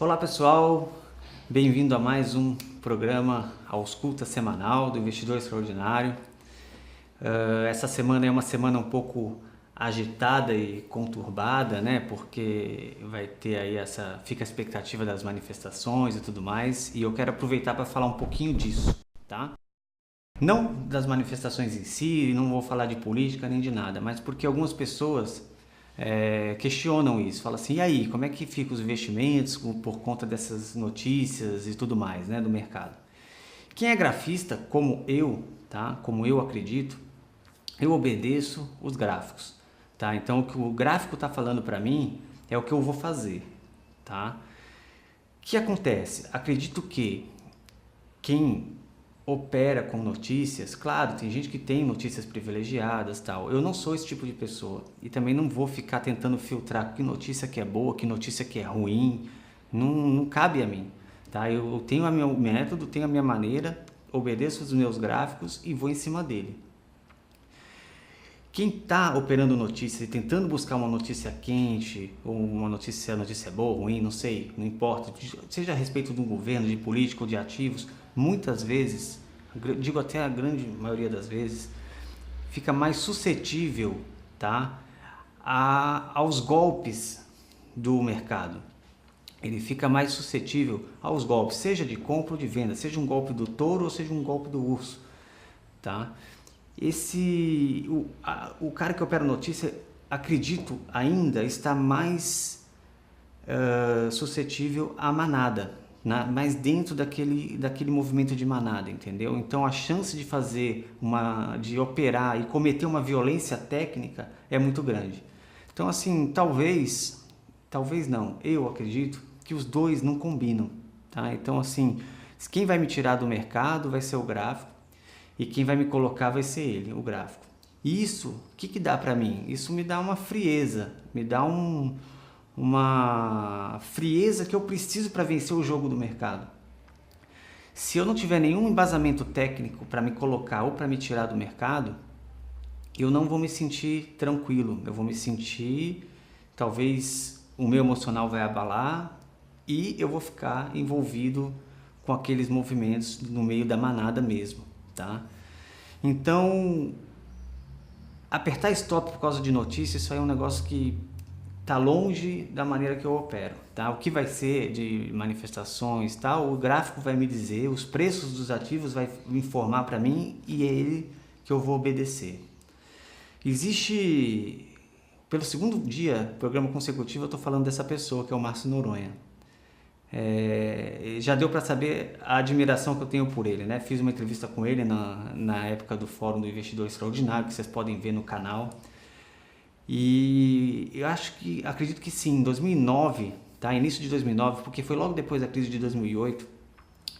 Olá pessoal, bem-vindo a mais um programa Ausculta Semanal do Investidor Extraordinário. Essa semana é uma semana um pouco agitada e conturbada, né? Porque vai ter aí fica a expectativa das manifestações e tudo mais, e eu quero aproveitar para falar um pouquinho disso, tá? Não das manifestações em si, não vou falar de política nem de nada, mas porque algumas pessoas questionam isso, falam assim, e aí, como é que ficam os investimentos por conta dessas notícias e tudo mais, né, do mercado? Quem é grafista, como eu, tá? Como eu acredito, eu obedeço os gráficos, tá? Então o que o gráfico está falando para mim é o que eu vou fazer, tá? O que acontece? Acredito que quem opera com notícias, claro, tem gente que tem notícias privilegiadas, tal. Eu não sou esse tipo de pessoa e também não vou ficar tentando filtrar que notícia que é boa, que notícia que é ruim. Não cabe a mim, tá? Eu tenho o meu método, tenho a minha maneira, obedeço os meus gráficos e vou em cima dele. Quem está operando notícias e tentando buscar uma notícia quente, ou uma notícia boa, ruim, não sei, não importa, seja a respeito de um governo, de político ou de ativos, muitas vezes, digo até a grande maioria das vezes, fica mais suscetível, tá, aos golpes do mercado. Ele fica mais suscetível aos golpes, seja de compra ou de venda, seja um golpe do touro ou seja um golpe do urso, tá? O cara que opera notícia, acredito ainda, está mais suscetível à manada, mais dentro daquele movimento de manada, entendeu? Então a chance de operar e cometer uma violência técnica é muito grande. Então assim, talvez não, eu acredito que os dois não combinam, tá? Então assim, quem vai me tirar do mercado vai ser o gráfico, e quem vai me colocar vai ser ele, o gráfico. E isso, o que dá para mim? Isso me dá uma frieza, me dá uma frieza que eu preciso para vencer o jogo do mercado. Se eu não tiver nenhum embasamento técnico para me colocar ou para me tirar do mercado, eu não vou me sentir tranquilo, eu vou me sentir, talvez o meu emocional vai abalar e eu vou ficar envolvido com aqueles movimentos no meio da manada mesmo. Tá? Então, apertar stop por causa de notícias, isso aí é um negócio que está longe da maneira que eu opero. Tá? O que vai ser de manifestações, tal, o gráfico vai me dizer, os preços dos ativos vai me informar para mim e é ele que eu vou obedecer. Existe, pelo segundo dia, programa consecutivo, eu estou falando dessa pessoa, que é o Márcio Noronha. Já deu para saber a admiração que eu tenho por ele, né? Fiz uma entrevista com ele na época do Fórum do Investidor Extraordinário, que vocês podem ver no canal. E eu acredito que sim, em 2009, tá? Início de 2009, porque foi logo depois da crise de 2008,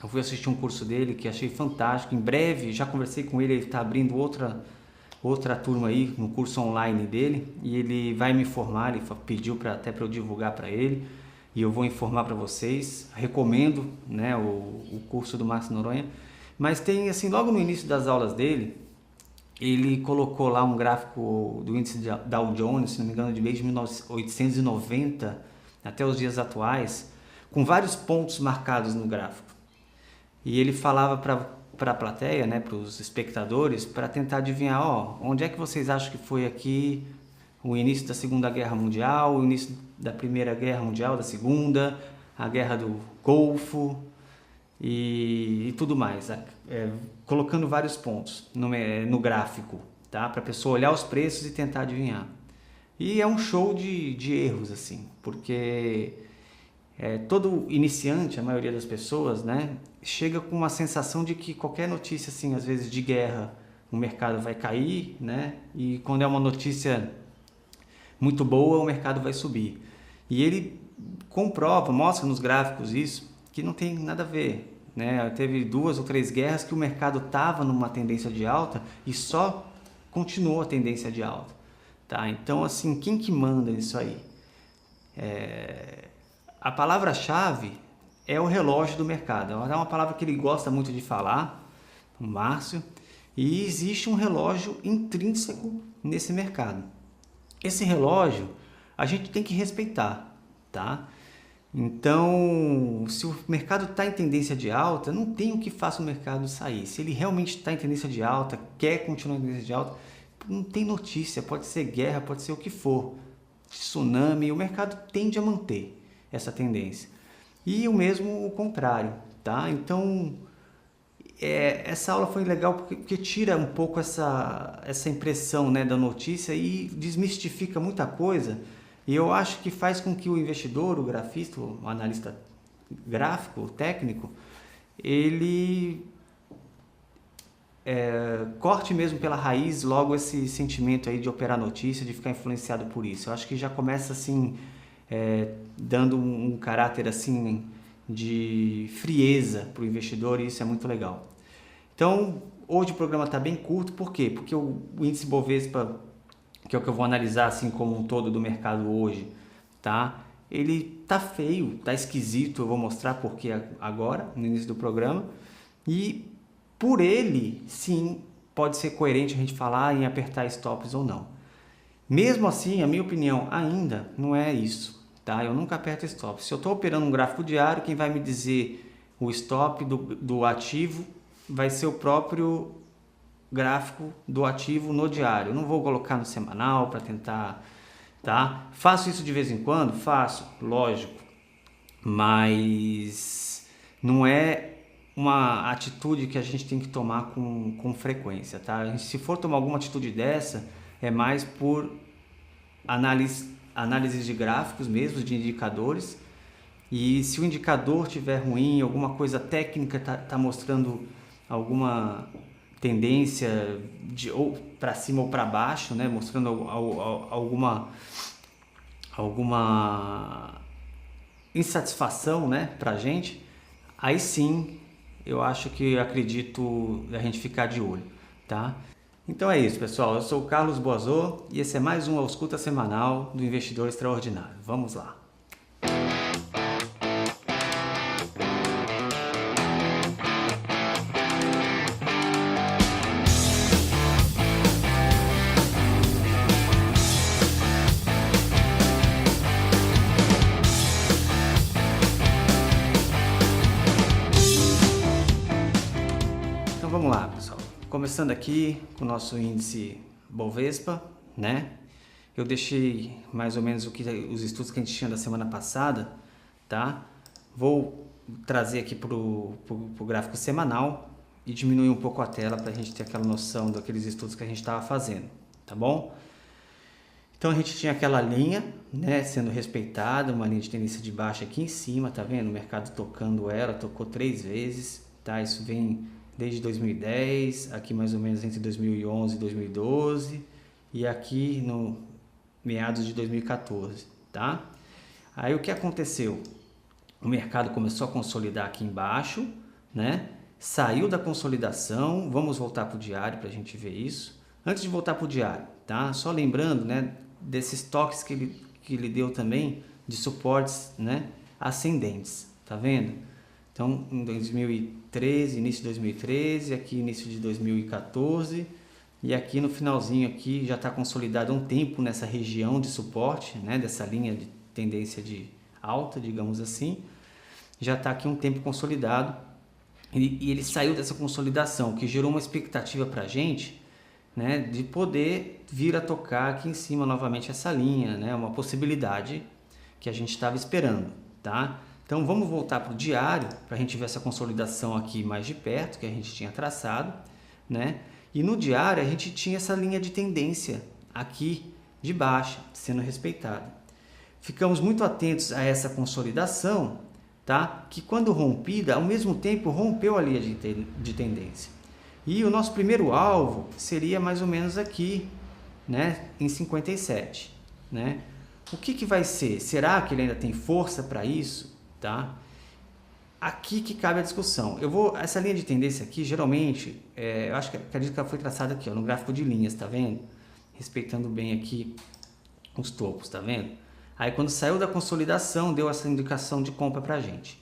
eu fui assistir um curso dele que achei fantástico. Em breve, já conversei com ele, ele está abrindo outra turma aí no curso online dele e ele vai me informar, ele pediu até para eu divulgar para ele. E eu vou informar para vocês, recomendo, né, o curso do Márcio Noronha, mas tem assim, logo no início das aulas dele, ele colocou lá um gráfico do índice Dow Jones, se não me engano, desde 1890 até os dias atuais, com vários pontos marcados no gráfico. E ele falava para a plateia, né, para os espectadores, para tentar adivinhar, onde é que vocês acham que foi aqui o início da Segunda Guerra Mundial, o início da Primeira Guerra Mundial, da Segunda, a Guerra do Golfo e tudo mais, colocando vários pontos no gráfico, tá? Para a pessoa olhar os preços e tentar adivinhar. E é um show de erros, assim, porque todo iniciante, a maioria das pessoas, né, chega com uma sensação de que qualquer notícia, assim, às vezes de guerra, o mercado vai cair, né? E quando é uma notícia muito boa, o mercado vai subir. E ele comprova, mostra nos gráficos isso, que não tem nada a ver, né? Teve 2 ou 3 guerras que o mercado estava numa tendência de alta e só continuou a tendência de alta. Tá? Então, assim, quem que manda nisso aí? A palavra-chave é o relógio do mercado. É uma palavra que ele gosta muito de falar, o Márcio, e existe um relógio intrínseco nesse mercado. Esse relógio a gente tem que respeitar, tá? Então, se o mercado está em tendência de alta, não tem o que faça o mercado sair. Se ele realmente está em tendência de alta, quer continuar em tendência de alta, não tem notícia, pode ser guerra, pode ser o que for, tsunami, o mercado tende a manter essa tendência. E o mesmo o contrário, tá? Então, essa aula foi legal porque tira um pouco essa impressão, né, da notícia e desmistifica muita coisa. E eu acho que faz com que o investidor, o grafista, o analista gráfico, o técnico, ele corte mesmo pela raiz logo esse sentimento aí de operar notícia, de ficar influenciado por isso. Eu acho que já começa assim, dando um caráter assim de frieza para o investidor, e isso é muito legal. Então, hoje o programa está bem curto, por quê? Porque o índice Bovespa, que é o que eu vou analisar assim como um todo do mercado hoje, tá? Ele tá feio, tá esquisito, eu vou mostrar porque agora, no início do programa. E por ele, sim, pode ser coerente a gente falar em apertar stops ou não. Mesmo assim, a minha opinião ainda não é isso, tá? Eu nunca aperto stop. Se eu estou operando um gráfico diário, quem vai me dizer o stop do ativo vai ser o próprio gráfico do ativo no diário. Eu não vou colocar no semanal para tentar, tá? Faço isso de vez em quando? Faço, lógico, mas não é uma atitude que a gente tem que tomar com frequência, tá? Se for tomar alguma atitude dessa, é mais por análises de gráficos mesmo, de indicadores, e se o indicador estiver ruim, alguma coisa técnica tá mostrando alguma tendência de ou para cima ou para baixo, né, mostrando alguma insatisfação, né, para a gente, aí sim eu acho que acredito a gente ficar de olho, tá? Então é isso, pessoal. Eu sou o Carlos Boazô e esse é mais um Ausculta Semanal do Investidor Extraordinário. Vamos lá. Então vamos lá, pessoal. Começando aqui com o nosso índice Bovespa, né? Eu deixei mais ou menos os estudos que a gente tinha da semana passada, tá? Vou trazer aqui pro gráfico semanal e diminuir um pouco a tela para a gente ter aquela noção daqueles estudos que a gente estava fazendo, tá bom? Então a gente tinha aquela linha, né, sendo respeitada, uma linha de tendência de baixa aqui em cima, tá vendo? O mercado tocando ela, tocou 3 vezes, tá? Isso vem desde 2010, aqui mais ou menos entre 2011 e 2012 e aqui no meados de 2014, tá? Aí o que aconteceu? O mercado começou a consolidar aqui embaixo, né? Saiu da consolidação, vamos voltar para o diário para a gente ver isso. Antes de voltar para o diário, tá? Só lembrando, né, desses toques que ele deu também de suportes, né, ascendentes, tá vendo? Então, em 2013, início de 2013, aqui início de 2014 e aqui no finalzinho aqui já está consolidado há um tempo nessa região de suporte, né, dessa linha de tendência de alta, digamos assim, já está aqui um tempo consolidado e ele saiu dessa consolidação, que gerou uma expectativa para a gente, né, de poder vir a tocar aqui em cima novamente essa linha, né, uma possibilidade que a gente estava esperando, tá? Então vamos voltar para o diário para a gente ver essa consolidação aqui mais de perto que a gente tinha traçado, né? E no diário a gente tinha essa linha de tendência aqui de baixa sendo respeitada. Ficamos muito atentos a essa consolidação, tá? Que quando rompida, ao mesmo tempo rompeu a linha de tendência. E o nosso primeiro alvo seria mais ou menos aqui, né? Em 57, né? O que vai ser? Será que ele ainda tem força para isso? Tá? Aqui que cabe a discussão. Essa linha de tendência aqui, geralmente, eu acredito que ela foi traçada aqui, ó, no gráfico de linhas, tá vendo? Respeitando bem aqui os topos, tá vendo? Aí quando saiu da consolidação, deu essa indicação de compra pra gente.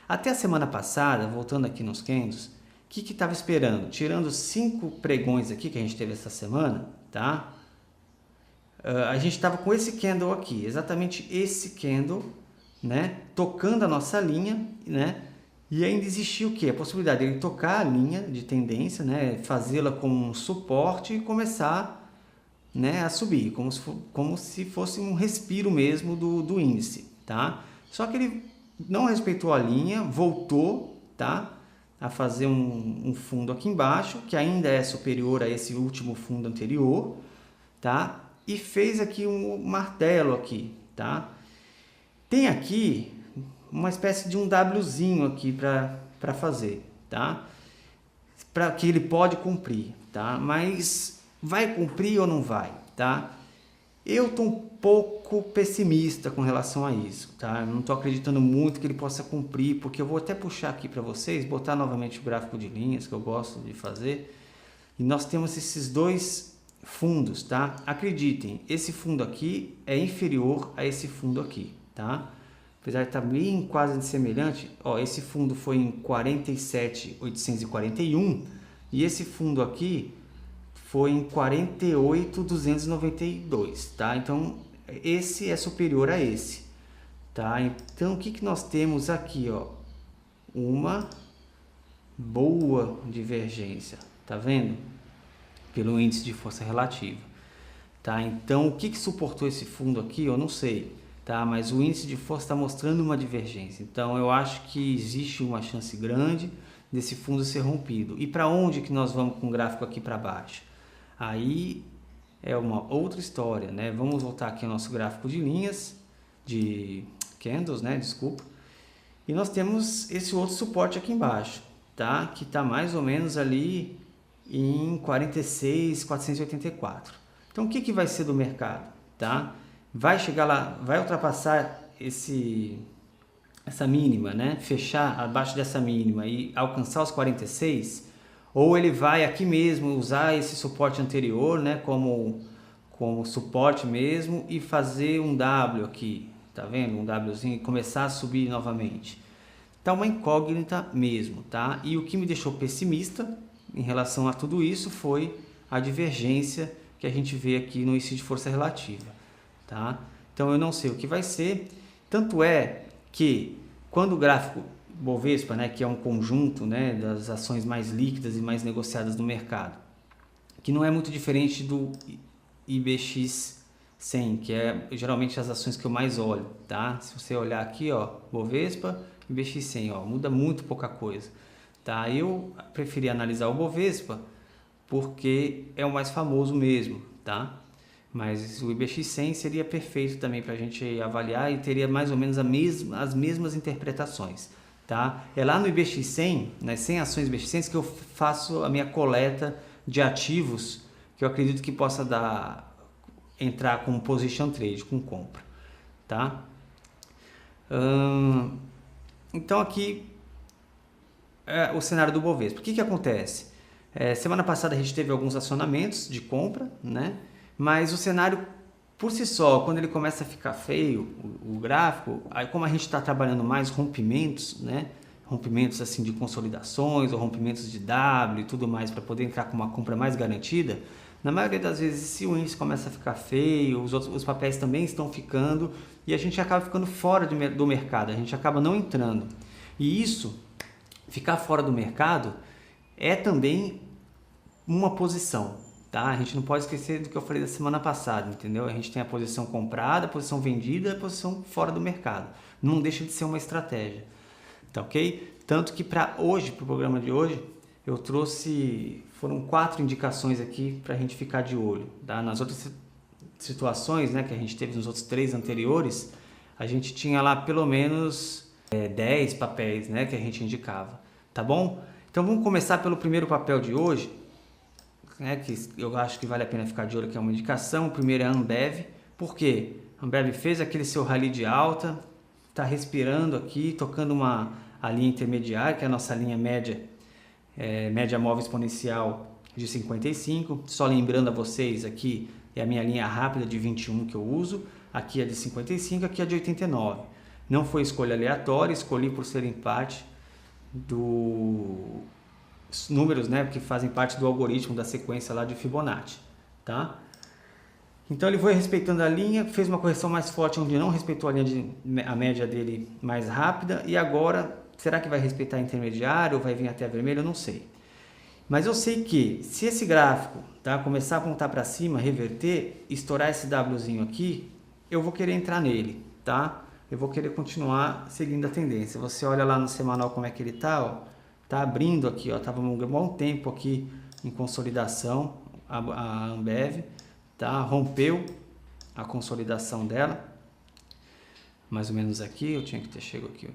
Até a semana passada, voltando aqui nos candles, o que estava esperando? Tirando 5 pregões aqui que a gente teve essa semana, tá? A gente estava com esse candle aqui, exatamente esse candle, né, tocando a nossa linha, né, e ainda existia o quê? A possibilidade de ele tocar a linha de tendência, né, fazê-la como um suporte e começar, né, a subir, como se fosse um respiro mesmo do índice, tá? Só que ele não respeitou a linha, voltou, tá, a fazer um fundo aqui embaixo, que ainda é superior a esse último fundo anterior, tá? E fez aqui um martelo aqui, tá? Tem aqui uma espécie de um Wzinho aqui para fazer, tá? Para que ele pode cumprir, tá? Mas vai cumprir ou não vai, tá? Eu tô um pouco pessimista com relação a isso, tá? Eu não tô acreditando muito que ele possa cumprir, porque eu vou até puxar aqui para vocês, botar novamente o gráfico de linhas que eu gosto de fazer. E nós temos esses dois fundos, tá? Acreditem, esse fundo aqui é inferior a esse fundo aqui, tá? Apesar de estar bem quase semelhante, ó, esse fundo foi em 47.841 e esse fundo aqui foi em 48.292, tá? Então, esse é superior a esse, tá? Então, o que que nós temos aqui, ó? Uma boa divergência, tá vendo? Pelo índice de força relativa, tá? Então, o que que suportou esse fundo aqui, eu não sei, tá? Mas o índice de força está mostrando uma divergência. Então, eu acho que existe uma chance grande desse fundo ser rompido. E para onde que nós vamos com o gráfico aqui para baixo? Aí é uma outra história, né? Vamos voltar aqui ao nosso gráfico de linhas, de candles, né? Desculpa. E nós temos esse outro suporte aqui embaixo, tá? Que está mais ou menos ali em 46.484. Então, o que que vai ser do mercado, tá? Vai chegar lá, vai ultrapassar essa mínima, né? Fechar abaixo dessa mínima e alcançar os 46, ou ele vai aqui mesmo usar esse suporte anterior, né? Como suporte mesmo e fazer um W aqui, tá vendo? Um Wzinho e começar a subir novamente. Tá uma incógnita mesmo, tá? E o que me deixou pessimista em relação a tudo isso foi a divergência que a gente vê aqui no índice de força relativa, tá? Então eu não sei o que vai ser, tanto é que quando o gráfico Bovespa, né, que é um conjunto, né, das ações mais líquidas e mais negociadas no mercado, que não é muito diferente do IBX 100, que é geralmente as ações que eu mais olho, tá? Se você olhar aqui, ó, Bovespa, IBX 100, ó, muda muito pouca coisa, tá? Eu preferi analisar o Bovespa porque é o mais famoso mesmo, tá? Mas o IBX 100 seria perfeito também para a gente avaliar e teria mais ou menos as mesmas interpretações, tá? É lá no IBX 100, nas 100 ações IBX 100, que eu faço a minha coleta de ativos que eu acredito que possa entrar com position trade, com compra, tá? Então aqui é o cenário do Bovespa. O que que acontece? Semana passada a gente teve alguns acionamentos de compra, né? Mas o cenário por si só, quando ele começa a ficar feio, o gráfico, aí como a gente está trabalhando mais rompimentos, né? Rompimentos assim de consolidações ou rompimentos de W e tudo mais para poder entrar com uma compra mais garantida, na maioria das vezes, se o índice começa a ficar feio, os papéis também estão ficando e a gente acaba ficando fora do mercado, a gente acaba não entrando. E isso, ficar fora do mercado, é também uma posição, tá? A gente não pode esquecer do que eu falei da semana passada, entendeu? A gente tem a posição comprada, a posição vendida e a posição fora do mercado. Não deixa de ser uma estratégia, tá ok? Tanto que para hoje, para o programa de hoje, eu trouxe, foram 4 indicações aqui para a gente ficar de olho, tá? Nas outras situações, né, que a gente teve nos outros 3 anteriores, a gente tinha lá pelo menos 10 papéis, né, que a gente indicava, tá bom? Então vamos começar pelo primeiro papel de hoje, né, que eu acho que vale a pena ficar de olho, que é uma indicação. O primeiro é a Ambev. Por quê? A Ambev fez aquele seu rally de alta, está respirando aqui, tocando a linha intermediária, que é a nossa linha média, média móvel exponencial de 55. Só lembrando a vocês, aqui é a minha linha rápida de 21 que eu uso, aqui é de 55, aqui é de 89. Não foi escolha aleatória, escolhi por serem parte dos números, né, que fazem parte do algoritmo da sequência lá de Fibonacci, tá? Então ele foi respeitando a linha, fez uma correção mais forte onde não respeitou a média dele mais rápida, e agora, será que vai respeitar a intermediária ou vai vir até a vermelha? Eu não sei. Mas eu sei que se esse gráfico, tá, começar a apontar para cima, reverter, estourar esse Wzinho aqui, eu vou querer entrar nele, tá? Eu vou querer continuar seguindo a tendência. Você olha lá no semanal como é que ele tá, ó, tá abrindo aqui, ó, tava um bom tempo aqui em consolidação, a Ambev, tá? Rompeu a consolidação dela, mais ou menos aqui, eu tinha que ter chegado aqui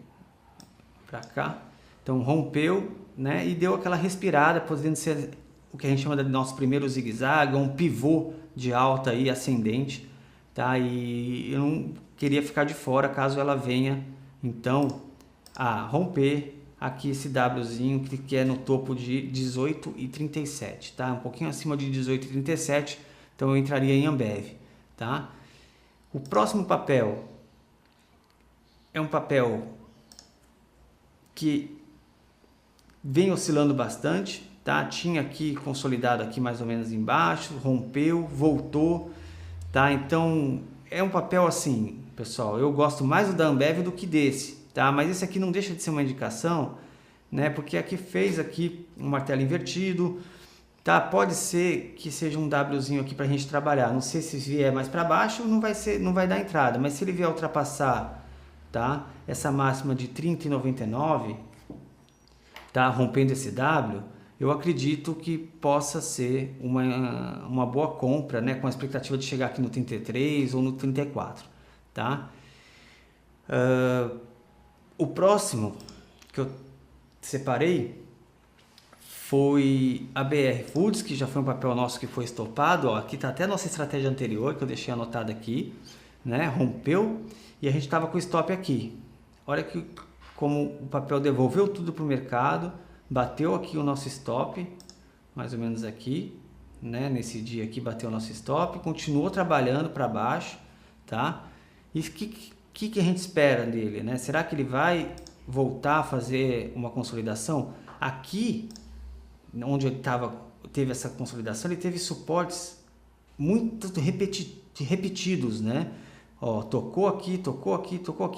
para cá. Então rompeu, né, e deu aquela respirada, podendo ser o que a gente chama de nosso primeiro zigue-zague, um pivô de alta aí ascendente, tá? E eu não queria ficar de fora caso ela venha então a romper aqui esse Wzinho que é no topo de 18,37, tá? Um pouquinho acima de 18,37, então eu entraria em Ambev, tá? O próximo papel é um papel que vem oscilando bastante, tá? Tinha aqui consolidado aqui mais ou menos embaixo, rompeu, voltou, tá? Então é um papel assim, pessoal, eu gosto mais do da Ambev do que desse, tá? Mas esse aqui não deixa de ser uma indicação, né? Porque aqui fez aqui um martelo invertido, tá? Pode ser que seja um Wzinho aqui para a gente trabalhar. Não sei se vier mais para baixo, não vai dar entrada, mas se ele vier ultrapassar, tá? Essa máxima de 30,99, tá, rompendo esse W, eu acredito que possa ser uma boa compra, né, com a expectativa de chegar aqui no 33 ou no 34, tá? O próximo que eu separei foi a BR Foods, que já foi um papel nosso que foi estopado, ó, aqui tá até a nossa estratégia anterior, que eu deixei anotada aqui, né, rompeu, e a gente estava com o stop aqui. Olha que como o papel devolveu tudo para o mercado, bateu aqui o nosso stop, mais ou menos aqui, né? Nesse dia aqui bateu o nosso stop, continuou trabalhando para baixo, tá? E o que a gente espera dele, né? Será que ele vai voltar a fazer uma consolidação? Aqui, onde ele teve essa consolidação, ele teve suportes muito repetidos, né? Ó, tocou aqui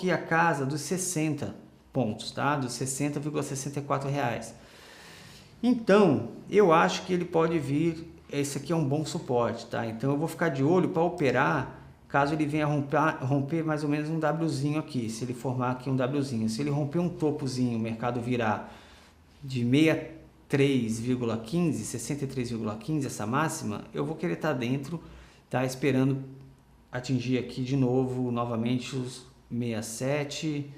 a casa dos 60 pontos, tá? Dos 60,64 reais. Então, eu acho que ele pode vir, esse aqui é um bom suporte, tá? Então eu vou ficar de olho para operar, caso ele venha romper mais ou menos um Wzinho aqui, se ele formar aqui um Wzinho. Se ele romper um topozinho, o mercado virar de 63,15, 63,15, essa máxima, eu vou querer estar dentro, tá? Esperando atingir aqui de novo, novamente os 67,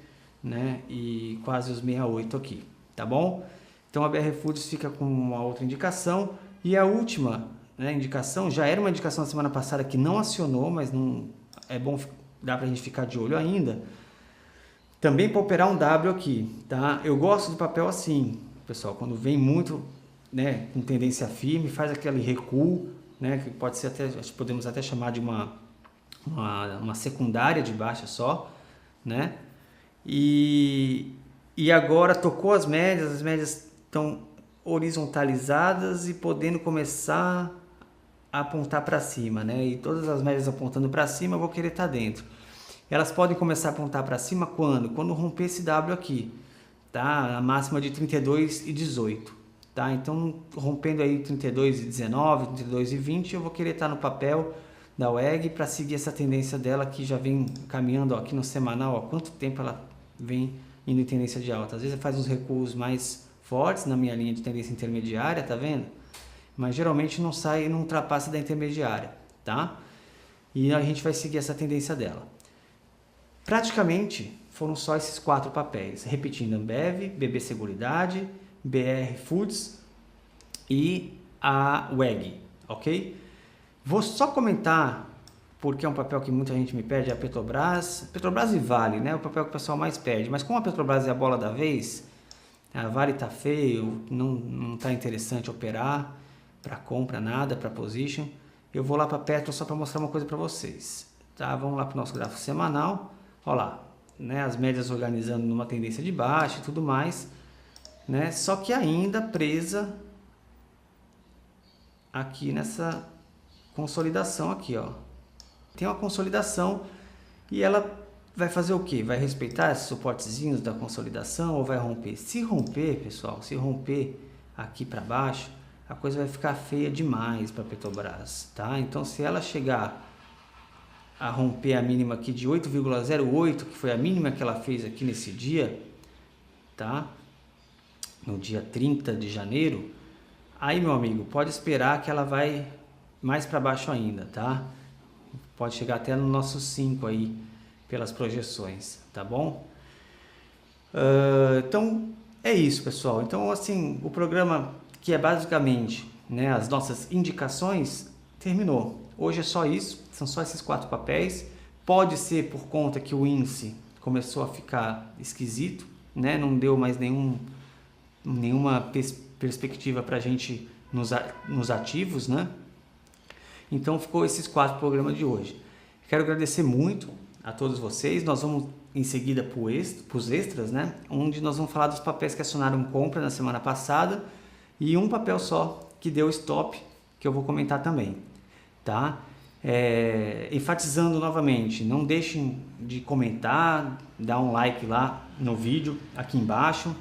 né, e quase os 68 aqui, tá bom? Então a BR Foods fica com uma outra indicação, e a última, né, indicação, já era uma indicação na semana passada que não acionou, mas não é bom, dá pra gente ficar de olho ainda, também para operar um W aqui, tá? Eu gosto do papel assim, pessoal, quando vem muito, né, com tendência firme, faz aquele recuo, né, que pode ser até, podemos até chamar de uma secundária de baixa só, né? E agora tocou as médias estão horizontalizadas e podendo começar a apontar para cima, né? E todas as médias apontando para cima, eu vou querer estar dentro. Elas podem começar a apontar para cima quando? Quando romper esse W aqui, tá? A máxima de 32,18, tá? Então, rompendo aí 32,19, 32,20, eu vou querer estar no papel da WEG para seguir essa tendência dela que já vem caminhando, ó, aqui no semanal, ó, quanto tempo ela vem indo em tendência de alta. Às vezes faz uns recuos mais fortes na minha linha de tendência intermediária, tá vendo? Mas geralmente não sai, não ultrapassa da intermediária, tá? E a gente vai seguir essa tendência dela. Praticamente foram só esses 4 papéis, repetindo: Ambev, BB Seguridade, BR Foods e a WEG, ok? Vou só comentar, porque é um papel que muita gente me pede, a Petrobras e Vale, né? O papel que o pessoal mais pede. Mas como a Petrobras é a bola da vez, a Vale tá feio, não tá interessante operar para compra, nada, para position. Eu vou lá para Petro só para mostrar uma coisa para vocês, tá? Vamos lá para o nosso gráfico semanal. Olha lá, né? As médias organizando numa tendência de baixa e tudo mais, né? Só que ainda presa aqui nessa consolidação aqui, ó, tem uma consolidação e ela vai fazer o quê? Vai respeitar esses suportezinhos da consolidação ou vai romper? Se romper, pessoal, se romper aqui para baixo, a coisa vai ficar feia demais para a Petrobras, tá? Então, se ela chegar a romper a mínima aqui de 8,08, que foi a mínima que ela fez aqui nesse dia, tá? No dia 30 de janeiro, aí, meu amigo, pode esperar que ela vai mais para baixo ainda, tá? Pode chegar até no nosso 5 aí, pelas projeções, tá bom? Então, é isso, pessoal. Então, assim, o programa que é basicamente, né, as nossas indicações, terminou. Hoje é só isso, são só esses 4 papéis. Pode ser por conta que o índice começou a ficar esquisito, né? Não deu mais nenhuma perspectiva para a gente nos ativos, né? Então ficou esses 4 programas de hoje. Quero agradecer muito a todos vocês. Nós vamos em seguida para os extras, né? Onde nós vamos falar dos papéis que acionaram compra na semana passada e um papel só que deu stop, que eu vou comentar também, tá? Enfatizando novamente, não deixem de comentar, dar um like lá no vídeo, aqui embaixo.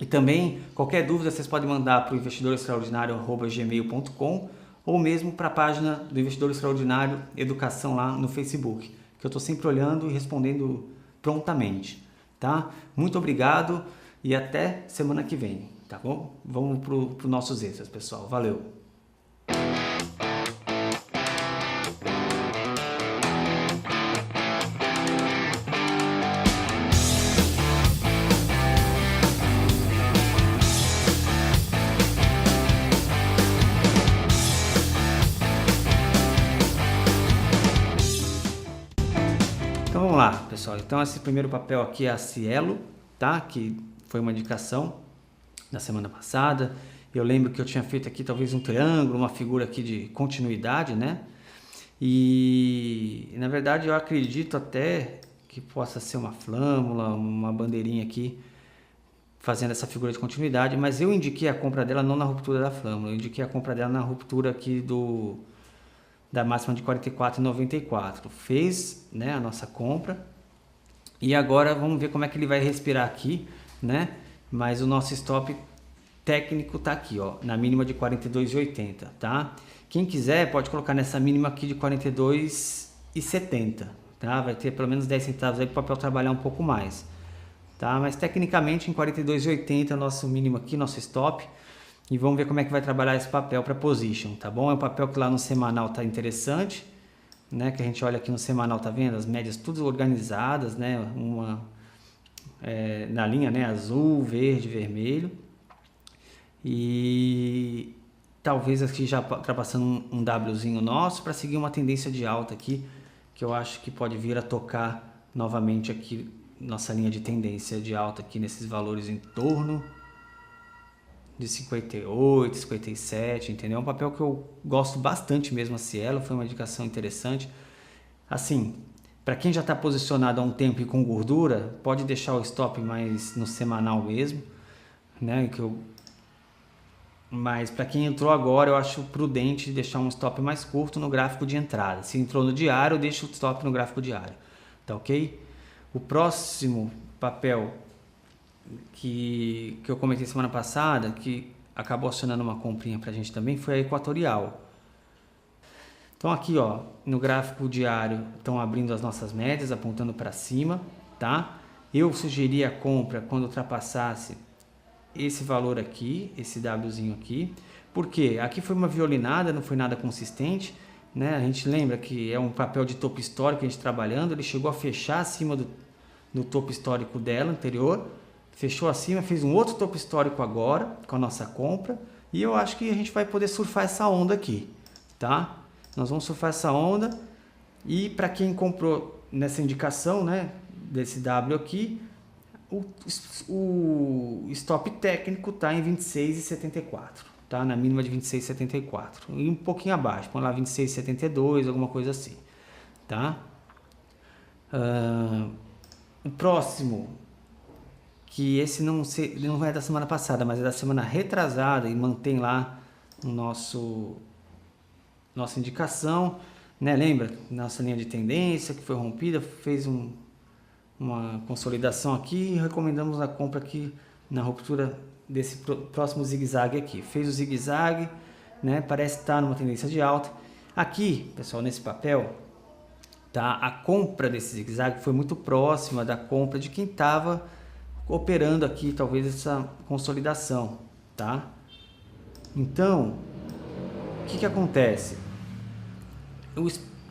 E também, qualquer dúvida, vocês podem mandar para o investidorextraordinário@gmail.com ou mesmo para a página do Investidor Extraordinário Educação lá no Facebook, que eu estou sempre olhando e respondendo prontamente, tá? Muito obrigado e até semana que vem, tá bom? Vamos para os nossos extras, pessoal. Valeu! Então vamos lá, pessoal. Então esse primeiro papel aqui é a Cielo, tá? Que foi uma indicação da semana passada. Eu lembro que eu tinha feito aqui talvez um triângulo, uma figura aqui de continuidade, né? E na verdade eu acredito até que possa ser uma flâmula, uma bandeirinha aqui fazendo essa figura de continuidade, mas eu indiquei a compra dela não na ruptura da flâmula, eu indiquei a compra dela na ruptura aqui da máxima de 44,94. Fez, né, a nossa compra. E agora vamos ver como é que ele vai respirar aqui, né? Mas o nosso stop técnico tá aqui, ó, na mínima de 42,80, tá? Quem quiser pode colocar nessa mínima aqui de 42,70, tá? Vai ter pelo menos 10 centavos aí para o papel trabalhar um pouco mais, tá? Mas tecnicamente em 42,80 é o nosso mínimo aqui, nosso stop. E vamos ver como é que vai trabalhar esse papel para position, tá bom? É um papel que lá no semanal tá interessante, né? Que a gente olha aqui no semanal, tá vendo? As médias tudo organizadas, né? Na linha, né? Azul, verde, vermelho. E talvez aqui já ultrapassando um Wzinho nosso para seguir uma tendência de alta aqui, que eu acho que pode vir a tocar novamente aqui nossa linha de tendência de alta aqui nesses valores em torno de 58, 57, entendeu? É um papel que eu gosto bastante mesmo, a Cielo, foi uma indicação interessante. Assim, para quem já está posicionado há um tempo e com gordura, pode deixar o stop mais no semanal mesmo, né? Mas para quem entrou agora, eu acho prudente deixar um stop mais curto no gráfico de entrada. Se entrou no diário, deixa o stop no gráfico diário, tá ok? O próximo papel que eu comentei semana passada, que acabou acionando uma comprinha para a gente também, foi a Equatorial. Então aqui, ó, no gráfico diário estão abrindo as nossas médias, apontando para cima, tá? Eu sugeri a compra quando ultrapassasse esse valor aqui, esse Wzinho aqui, porque aqui foi uma violinada, não foi nada consistente, né? A gente lembra que é um papel de topo histórico que a gente trabalhando, ele chegou a fechar acima do topo histórico dela anterior, fechou acima, fez um outro topo histórico agora com a nossa compra e eu acho que a gente vai poder surfar essa onda aqui, tá? Nós vamos surfar essa onda e para quem comprou nessa indicação, né, desse W aqui, o stop técnico tá em 26,74, tá? Na mínima de 26,74 e um pouquinho abaixo, põe lá 26,72, alguma coisa assim, tá? O próximo, que esse não é da semana passada, mas é da semana retrasada e mantém lá nossa indicação, né? Lembra? Nossa linha de tendência que foi rompida, fez uma consolidação aqui e recomendamos a compra aqui na ruptura desse próximo zigue-zague aqui. Fez o zigue-zague, né? Parece estar numa tendência de alta. Aqui, pessoal, nesse papel, tá? A compra desse zigue-zague foi muito próxima da compra de quem estava operando aqui, talvez essa consolidação, tá? Então, o que acontece?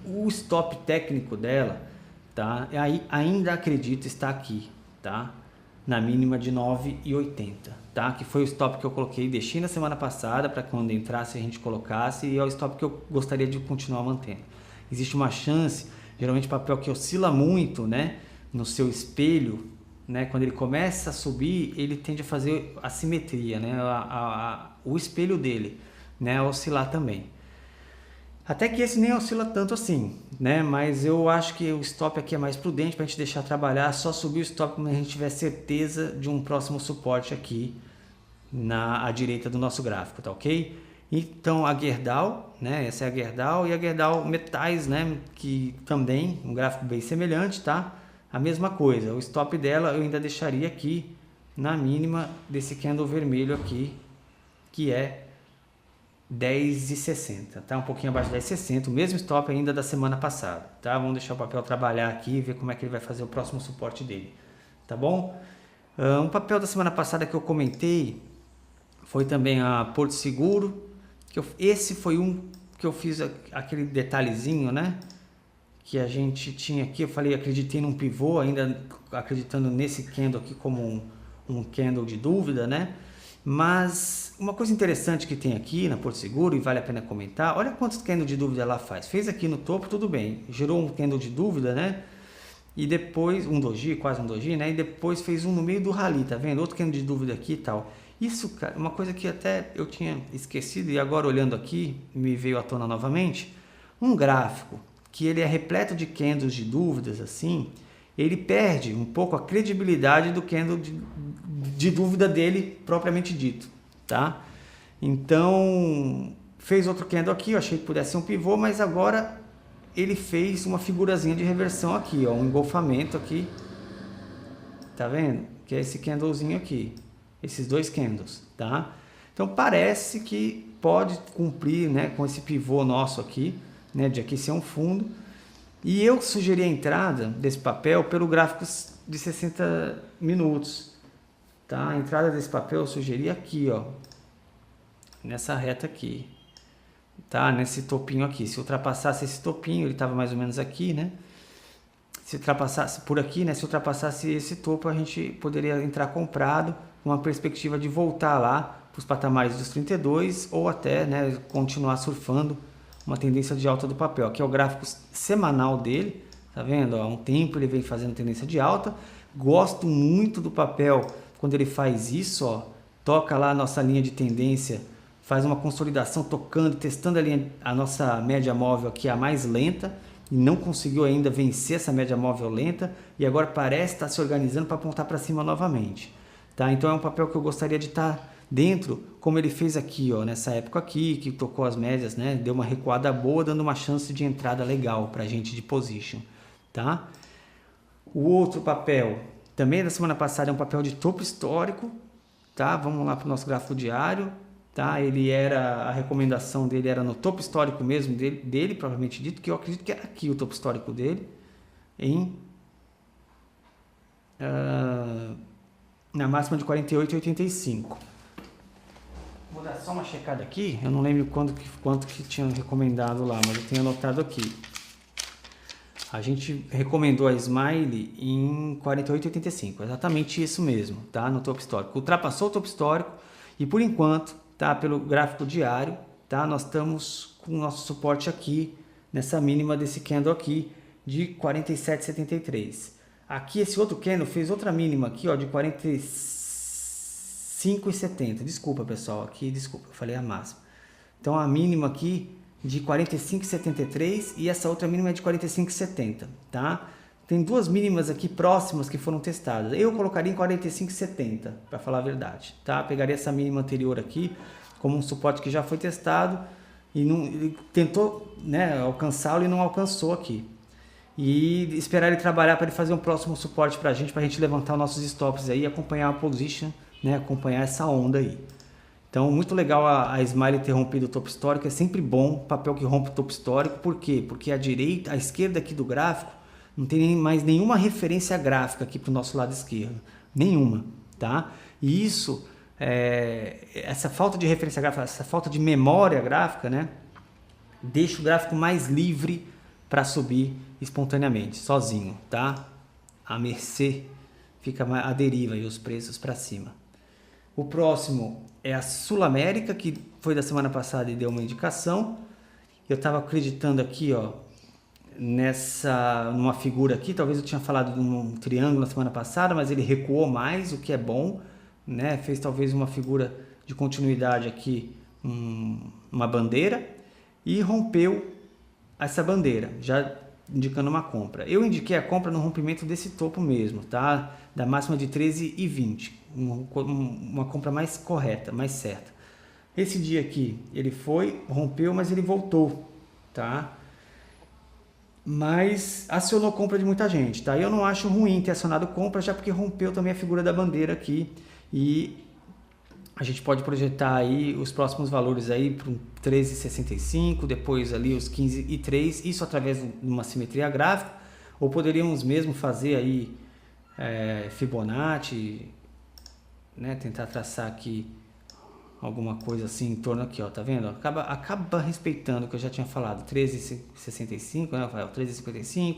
O stop técnico dela, tá? Ainda acredito estar aqui, tá? Na mínima de 9,80, tá? Que foi o stop que eu coloquei, deixei na semana passada para quando entrasse a gente colocasse, e é o stop que eu gostaria de continuar mantendo. Existe uma chance, geralmente papel que oscila muito, né? No seu espelho, né? Quando ele começa a subir, ele tende a fazer assimetria, né? O espelho dele, né? Oscilar também. Até que esse nem oscila tanto assim, né? Mas eu acho que o stop aqui é mais prudente para a gente deixar trabalhar, só subir o stop quando a gente tiver certeza de um próximo suporte aqui à direita do nosso gráfico, tá ok? Então a Gerdau, né? Essa é a Gerdau, e a Gerdau Metais, né? Que também um gráfico bem semelhante, tá? A mesma coisa, o stop dela eu ainda deixaria aqui na mínima desse candle vermelho aqui, que é 10,60, tá? Um pouquinho abaixo de 10,60, o mesmo stop ainda da semana passada, tá? Vamos deixar o papel trabalhar aqui e ver como é que ele vai fazer o próximo suporte dele, tá bom? Um papel da semana passada que eu comentei foi também a Porto Seguro, esse foi um que eu fiz aquele detalhezinho, né? Que a gente tinha aqui, eu falei, acreditei num pivô, ainda acreditando nesse candle aqui como um candle de dúvida, né? Mas uma coisa interessante que tem aqui na Porto Seguro, e vale a pena comentar, olha quantos candles de dúvida ela faz. Fez aqui no topo, tudo bem, gerou um candle de dúvida, né? E depois, um doji, quase um doji, né? E depois fez um no meio do rally, tá vendo? Outro candle de dúvida aqui e tal. Isso, cara, uma coisa que até eu tinha esquecido e agora olhando aqui, me veio à tona novamente. Um gráfico que ele é repleto de candles de dúvidas, assim, ele perde um pouco a credibilidade do candle de dúvida dele propriamente dito, tá? Então, fez outro candle aqui, eu achei que pudesse ser um pivô, mas agora ele fez uma figurazinha de reversão aqui, ó, um engolfamento aqui, tá vendo? Que é esse candlezinho aqui, esses dois candles, tá? Então parece que pode cumprir, né, com esse pivô nosso aqui, né, de aquecer um fundo. E eu sugeri a entrada desse papel pelo gráfico de 60 minutos, tá? A entrada desse papel eu sugeri aqui, ó, nessa reta aqui, tá? Nesse topinho aqui. Se ultrapassasse esse topinho, ele estava mais ou menos aqui, né? Se ultrapassasse por aqui, né? Se ultrapassasse esse topo, a gente poderia entrar comprado, com uma perspectiva de voltar lá para os patamares dos 32 ou até, né, continuar surfando uma tendência de alta do papel. Aqui é o gráfico semanal dele, tá vendo? Há um tempo ele vem fazendo tendência de alta. Gosto muito do papel quando ele faz isso, ó, toca lá a nossa linha de tendência, faz uma consolidação tocando, testando a nossa média móvel aqui, a mais lenta, e não conseguiu ainda vencer essa média móvel lenta, e agora parece estar se organizando para apontar para cima novamente, tá? Então é um papel que eu gostaria de estar dentro, como ele fez aqui, ó, nessa época aqui, que tocou as médias, né? Deu uma recuada boa, dando uma chance de entrada legal para a gente de position, tá? O outro papel, também da semana passada, é um papel de topo histórico, tá? Vamos lá para o nosso gráfico diário, tá? A recomendação dele era no topo histórico mesmo dele, provavelmente dito, que eu acredito que era aqui o topo histórico dele, na máxima de 48,85. Vou dar só uma checada aqui, eu não lembro quanto que tinham recomendado lá, mas eu tenho anotado aqui. A gente recomendou a Smile em 48,85, exatamente isso mesmo, tá? No topo histórico. Ultrapassou o topo histórico e por enquanto, tá? Pelo gráfico diário, tá? Nós estamos com o nosso suporte aqui, nessa mínima desse candle aqui, de 47,73. Aqui esse outro candle fez outra mínima aqui, ó, de 45,70. Desculpa, pessoal, aqui, desculpa, eu falei a máxima. Então a mínima aqui de 45,73 e essa outra mínima é de 45,70, tá? Tem duas mínimas aqui próximas que foram testadas. Eu colocaria em 45,70, para falar a verdade, tá? Pegaria essa mínima anterior aqui como um suporte que já foi testado, e não, ele tentou, né, alcançá-lo e não alcançou aqui. E esperar ele trabalhar para ele fazer um próximo suporte para a gente levantar os nossos stops aí e acompanhar a position, né, acompanhar essa onda aí. Então, muito legal a Smile ter rompido o topo histórico, é sempre bom papel que rompe o topo histórico. Por quê? Porque a esquerda aqui do gráfico não tem mais nenhuma referência gráfica aqui para o nosso lado esquerdo, nenhuma, tá? E isso, essa falta de referência gráfica, essa falta de memória gráfica, né, deixa o gráfico mais livre para subir espontaneamente, sozinho, tá? A mercê, fica a deriva e os preços para cima. O próximo é a Sul América, que foi da semana passada e deu uma indicação. Eu estava acreditando aqui, ó, numa figura aqui, talvez eu tinha falado de um triângulo na semana passada, mas ele recuou mais, o que é bom, né? Fez talvez uma figura de continuidade aqui, uma bandeira, e rompeu essa bandeira, já indicando uma compra. Eu indiquei a compra no rompimento desse topo mesmo, tá? Da máxima de 13,20, uma compra mais correta, mais certa. Esse dia aqui, ele rompeu, mas ele voltou, tá? Mas acionou compra de muita gente, tá? Eu não acho ruim ter acionado compra, já porque rompeu também a figura da bandeira aqui, e a gente pode projetar aí os próximos valores aí para um 13,65, depois ali os 15,3, isso através de uma simetria gráfica, ou poderíamos mesmo fazer aí Fibonacci, né, tentar traçar aqui alguma coisa assim em torno aqui, ó, tá vendo? Acaba respeitando o que eu já tinha falado, 13,65, né, 13,55,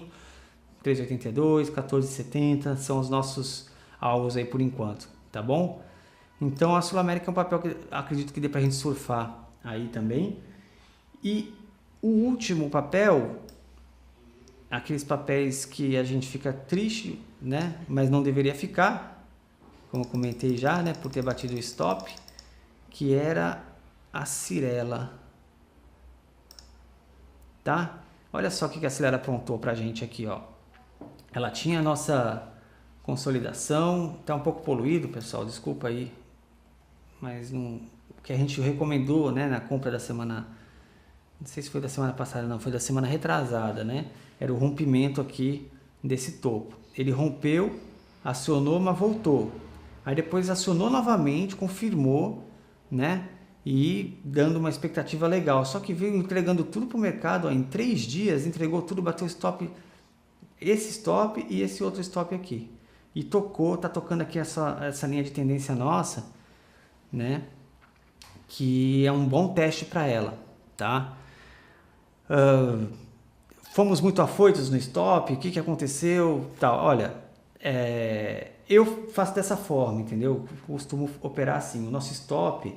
13,82, 14,70 são os nossos alvos aí por enquanto, tá bom? Então a Sul América é um papel que acredito que dê pra gente surfar aí também. E o último papel, aqueles papéis que a gente fica triste, né, mas não deveria ficar, como eu comentei já, né, por ter batido o stop, que era a Cyrela, tá? Olha só o que a Cyrela aprontou pra gente aqui, ó. Ela tinha a nossa consolidação, tá um pouco poluído, pessoal, desculpa aí, mas o que a gente recomendou, né, na compra da semana, não sei se foi da semana passada, não, foi da semana retrasada, né, era o rompimento aqui desse topo. Ele rompeu, acionou, mas voltou. Aí depois acionou novamente, confirmou, né, e dando uma expectativa legal. Só que veio entregando tudo para o mercado, ó, em 3 dias, entregou tudo, bateu stop, esse stop e esse outro stop aqui. E tocou, tá tocando aqui essa linha de tendência nossa, né, que é um bom teste para ela, tá? Fomos muito afoitos no stop, o que aconteceu, tal. Olha, eu faço dessa forma, entendeu? Eu costumo operar assim. O nosso stop,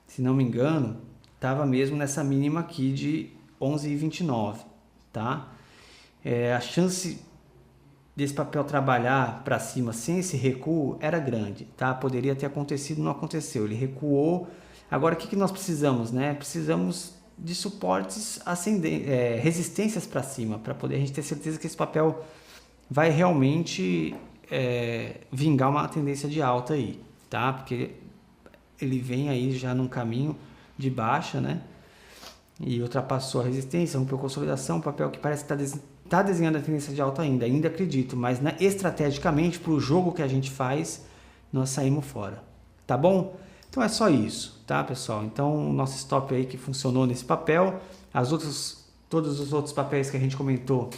se não me engano, estava mesmo nessa mínima aqui de 11,29, tá? A chance desse papel trabalhar para cima sem esse recuo era grande, tá? Poderia ter acontecido, não aconteceu. Ele recuou. Agora, o que nós precisamos, né? Precisamos de suportes resistências para cima, para poder a gente ter certeza que esse papel vai realmente vingar uma tendência de alta aí, tá? Porque ele vem aí já num caminho de baixa, né? E ultrapassou a resistência, rompeu a consolidação, um papel que parece que está desenhando a tendência de alta ainda acredito, mas né, estrategicamente para o jogo que a gente faz, nós saímos fora, tá bom? Então é só isso, tá, pessoal? Então o nosso stop aí que funcionou nesse papel, todos os outros papéis que a gente comentou,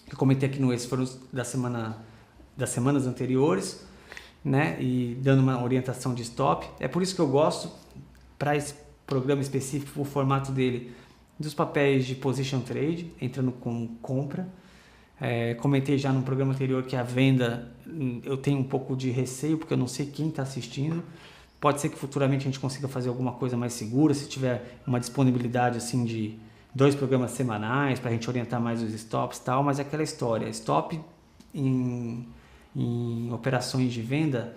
que eu comentei aqui no esse foram das semanas anteriores, né? E dando uma orientação de stop. É por isso que eu gosto, para esse programa específico, o formato dele, dos papéis de position trade, entrando com compra. Comentei já no programa anterior que a venda eu tenho um pouco de receio, porque eu não sei quem está assistindo. Pode ser que futuramente a gente consiga fazer alguma coisa mais segura, se tiver uma disponibilidade assim de 2 programas semanais para a gente orientar mais os stops e tal, mas é aquela história, stop em operações de venda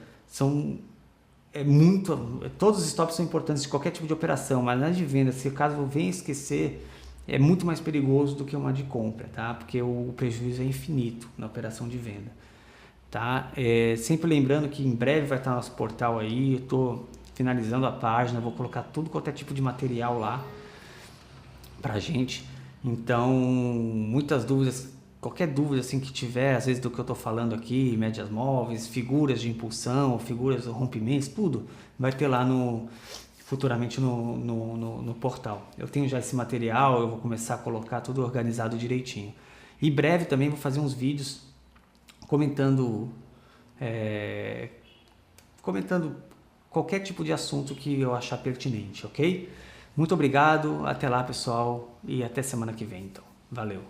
todos os stops são importantes de qualquer tipo de operação, mas nas de venda, se caso eu venha esquecer, é muito mais perigoso do que uma de compra, tá? Porque o prejuízo é infinito na operação de venda, tá? Sempre lembrando que em breve vai estar nosso portal aí, eu estou finalizando a página, vou colocar tudo quanto é tipo de material lá, pra gente. Então, muitas dúvidas, qualquer dúvida assim que tiver, às vezes do que eu estou falando aqui, médias móveis, figuras de impulsão, figuras, rompimentos, tudo vai ter lá futuramente no portal. Eu tenho já esse material, eu vou começar a colocar tudo organizado direitinho. Em breve também vou fazer uns vídeos comentando qualquer tipo de assunto que eu achar pertinente, ok? Muito obrigado, até lá pessoal, e até semana que vem então. Valeu!